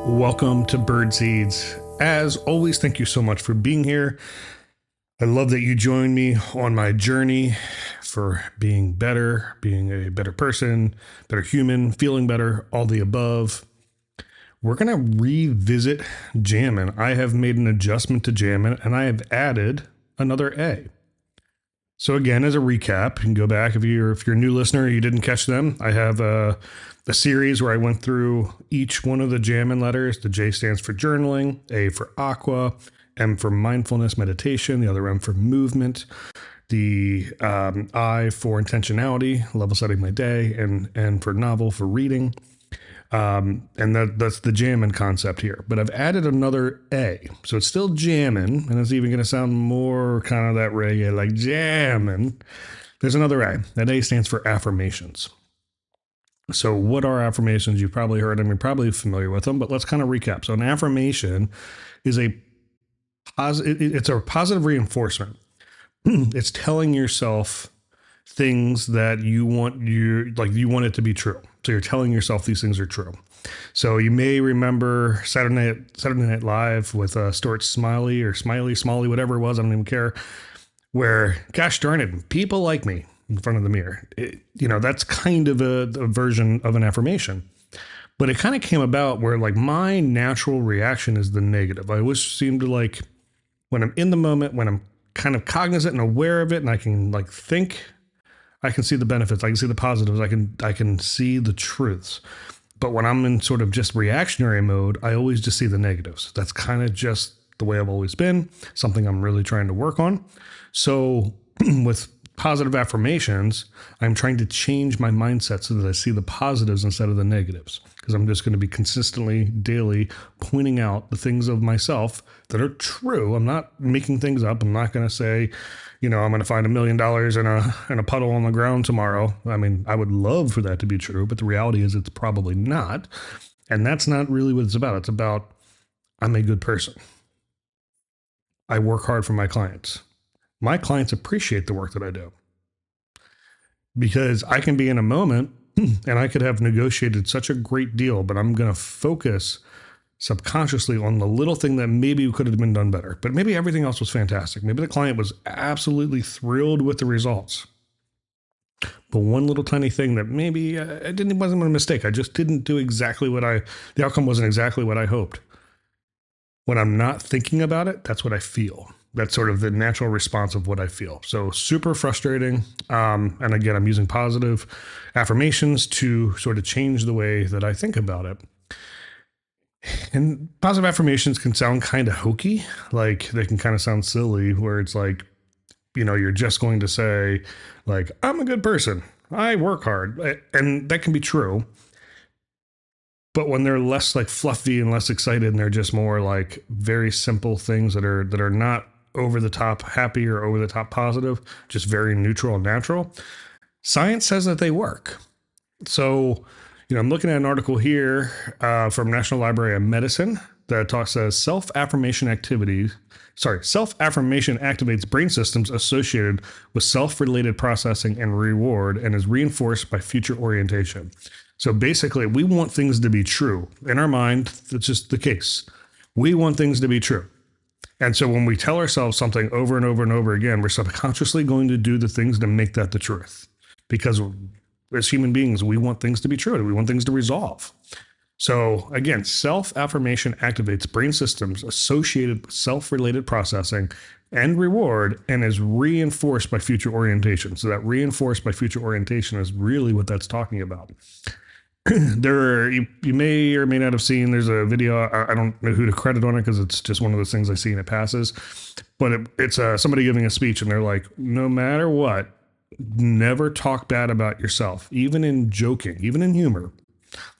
Welcome to Birdseeds. As always, thank you so much for being here. I love that you joined me on my journey for being better, being a better person, better human, feeling better, all the above. We're going to revisit JAAMMIN. I have made an adjustment to JAAMMIN and I have added another A. So again, as a recap, you can go back if you're a new listener, you didn't catch them. I have a series where I went through each one of the JAAMMIN letters. The J stands for journaling, A for aqua, M for mindfulness, meditation, the other M for movement, the I for intentionality, level setting my day, and for novel for reading. And that's the JAAMMIN concept here. But I've added another A. So it's still JAAMMIN, and it's even going to sound more kind of that reggae, like JAAMMIN. There's another A. That A stands for affirmations. So what are affirmations? You've probably heard them. You're probably familiar with them, but let's kind of recap. So an affirmation is it's a positive reinforcement. It's telling yourself things that you want it to be true. So you're telling yourself these things are true. So you may remember Saturday Night Live with Stuart Smiley or Smiley, whatever it was. I don't even care. Where, gosh darn it, people like me in front of the mirror. That's kind of a version of an affirmation. But it kind of came about where like my natural reaction is the negative. I always seem to like when I'm in the moment, when I'm kind of cognizant and aware of it, and I can like think, I can see the benefits. I can see the positives. I can see the truths. But when I'm in sort of just reactionary mode, I always just see the negatives. That's kind of just the way I've always been, something I'm really trying to work on. So with positive affirmations, I'm trying to change my mindset so that I see the positives instead of the negatives. Because I'm just going to be consistently, daily pointing out the things of myself that are true. I'm not making things up. I'm not going to say, I'm going to find $1 million in a puddle on the ground tomorrow. I mean, I would love for that to be true, but the reality is it's probably not. And that's not really what it's about. It's about, I'm a good person. I work hard for my clients. My clients appreciate the work that I do because I can be in a moment and I could have negotiated such a great deal, but I'm going to focus subconsciously on the little thing that maybe could have been done better, but maybe everything else was fantastic. Maybe the client was absolutely thrilled with the results, but one little tiny thing that maybe it wasn't a mistake. I just didn't do exactly the outcome wasn't exactly what I hoped. When I'm not thinking about it, that's what I feel. That's sort of the natural response of what I feel. So super frustrating. And again, I'm using positive affirmations to sort of change the way that I think about it. And positive affirmations can sound kind of hokey. Like they can kind of sound silly where it's like, you're just going to say like, I'm a good person. I work hard. And that can be true. But when they're less like fluffy and less excited and they're just more like very simple things that are not over the top happy or over the top positive, just very neutral and natural, science says that they work. So, I'm looking at an article here from National Library of Medicine that says self-affirmation activates brain systems associated with self-related processing and reward and is reinforced by future orientation. So basically, we want things to be true. In our mind, that's just the case. We want things to be true. And so when we tell ourselves something over and over and over again, we're subconsciously going to do the things to make that the truth. Because as human beings, we want things to be true. We want things to resolve. So again, self-affirmation activates brain systems associated with self-related processing and reward and is reinforced by future orientation. So that reinforced by future orientation is really what that's talking about. You may or may not have seen, there's a video, I don't know who to credit on it because it's just one of those things I see and it passes, but it's somebody giving a speech and they're like, no matter what, never talk bad about yourself, even in joking, even in humor,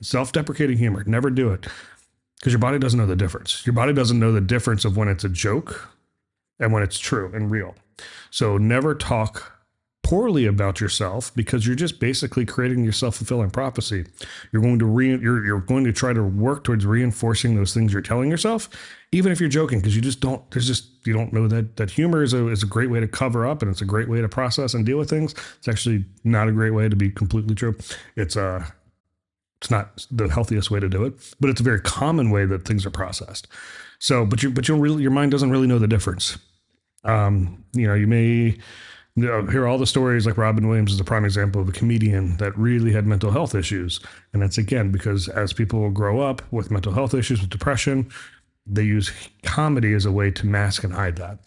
self-deprecating humor, never do it because your body doesn't know the difference. Your body doesn't know the difference of when it's a joke and when it's true and real. So never talk poorly about yourself because you're just basically creating your self-fulfilling prophecy. You're going to try to work towards reinforcing those things you're telling yourself, even if you're joking, because you don't know that humor is a great way to cover up and it's a great way to process and deal with things. It's actually not a great way to be completely true. It's It's not the healthiest way to do it, but it's a very common way that things are processed. So, your mind doesn't really know the difference. You may hear all the stories, like Robin Williams is a prime example of a comedian that really had mental health issues. And that's again because as people grow up with mental health issues, with depression, they use comedy as a way to mask and hide that.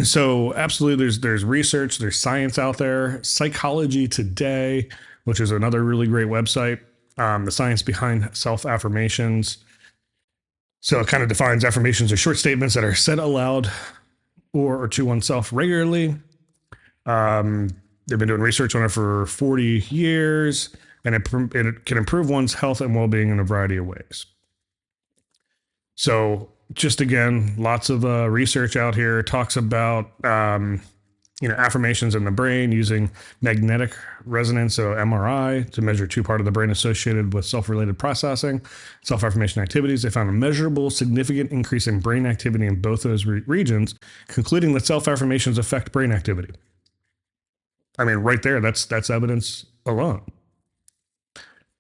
So absolutely, there's research, there's science out there. Psychology Today, which is another really great website, the science behind self-affirmations. So it kind of defines affirmations as short statements that are said aloud or to oneself regularly. They've been doing research on it for 40 years, and it can improve one's health and well-being in a variety of ways. So just again, lots of research out here talks about affirmations in the brain using magnetic resonance, so MRI, to measure two parts of the brain associated with self-related processing, self-affirmation activities. They found a measurable, significant increase in brain activity in both those regions, concluding that self-affirmations affect brain activity. I mean, right there, that's evidence alone.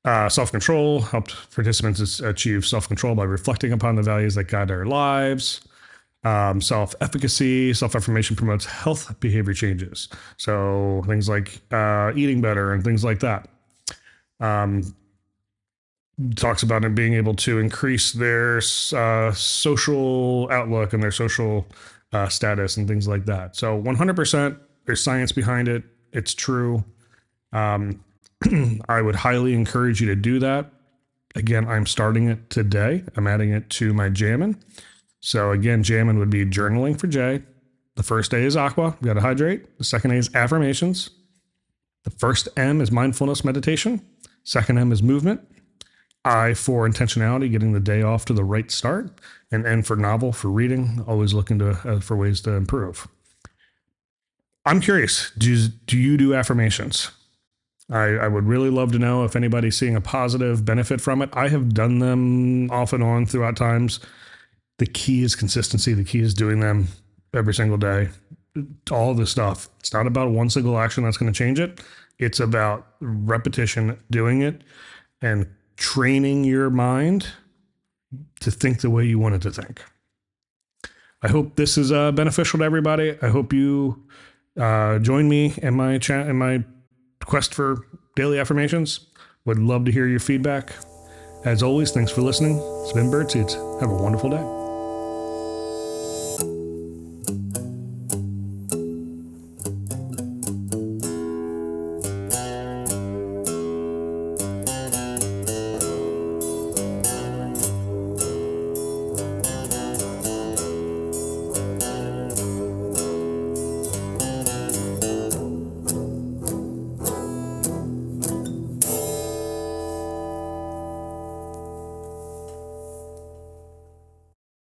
Self-control helped participants achieve self-control by reflecting upon the values that guide their lives. Self-efficacy, self-affirmation promotes health behavior changes. So things like eating better and things like that. Talks about it being able to increase their social outlook and their social status and things like that. So 100%, there's science behind it. It's true. I would highly encourage you to do that. Again, I'm starting it today. I'm adding it to my JAAMMIN. So again, JAAMMIN would be journaling for J. The first A is aqua, we got to hydrate. The second A is affirmations. The first M is mindfulness meditation. Second M is movement. I for intentionality, getting the day off to the right start. And N for novel, for reading, always looking for ways to improve. I'm curious, do you do affirmations? I would really love to know if anybody's seeing a positive benefit from it. I have done them off and on throughout times. The key is consistency. The key is doing them every single day. All of this stuff. It's not about one single action that's going to change it. It's about repetition, doing it, and training your mind to think the way you want it to think. I hope this is beneficial to everybody. I hope you join me in my quest for daily affirmations. Would love to hear your feedback. As always, thanks for listening. It's been Birdseeds. Have a wonderful day.